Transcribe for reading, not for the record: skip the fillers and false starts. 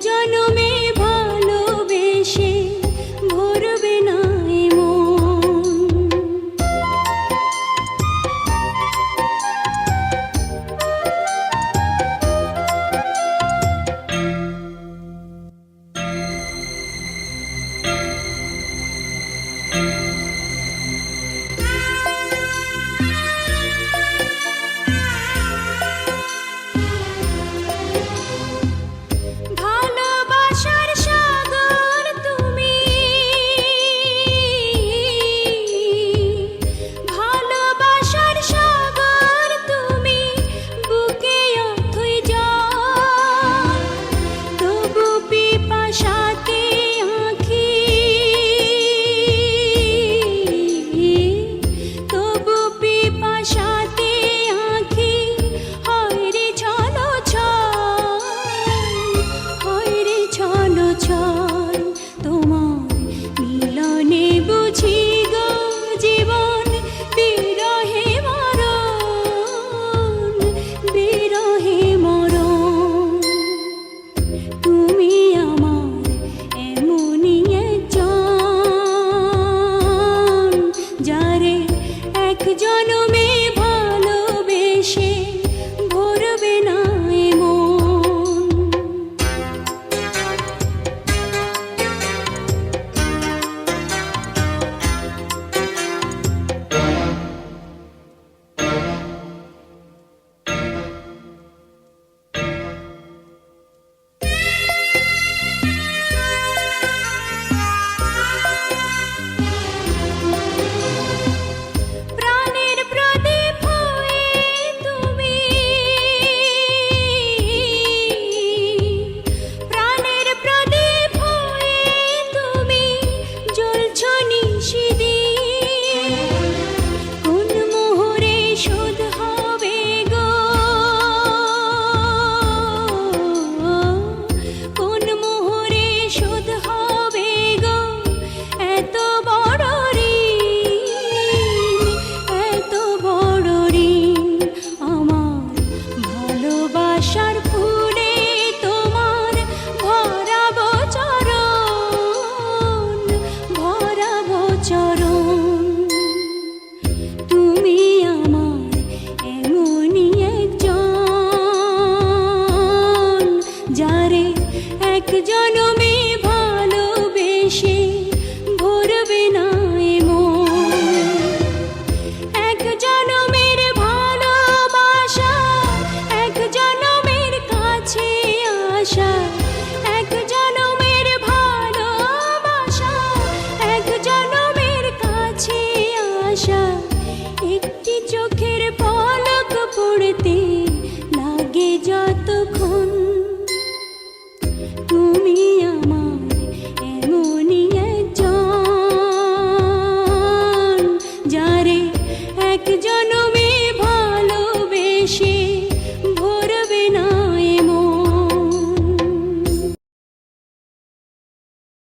জনমে ভালোবেসে ভরবে না এ মন। ভালোবাসার সাগর তুমি, ভালোবাসার সাগর তুমি, বুকে অথই জল, তবু পিপাসাতে আঁখি, তবু পিপাসাতে আঁখি হয় রে ছলো ছল, হয় রে ছলো ছল। তোমার মিলনে বুঝি গো জীবন বিরহে মরণ, বিরহে মরণ। তুমি আমার এমনই একজন, যারে এক জনমে ভালোবেসে ভরবে না এ মন। প্রাণের প্রদীপ হয়ে তুমি, প্রাণের প্রদীপ হয়ে তুমি জ্বলছো নিশিদিন। কোন মোহরে শোধ হবে গো, কোন মোহরে শোধ হবে গো এত বড় ঋণ, এত বড় ঋণ। আমার ভালোবাসার ফুলে তোমার ভরাবো চরণ, ভরাবো চরণ। তুমি আমার এমনই একজন, যারে এক জনমে ভালোবেসে ভরবে না এ মন। এক জনমের ভালোবাসা, এক জনমের কাছে আসা, এক জনমের ভালোবাসা, এক জনমের কাছে আসা। একটি চোখের পলক পড়তে লাগে যতক্ষণ, তুমি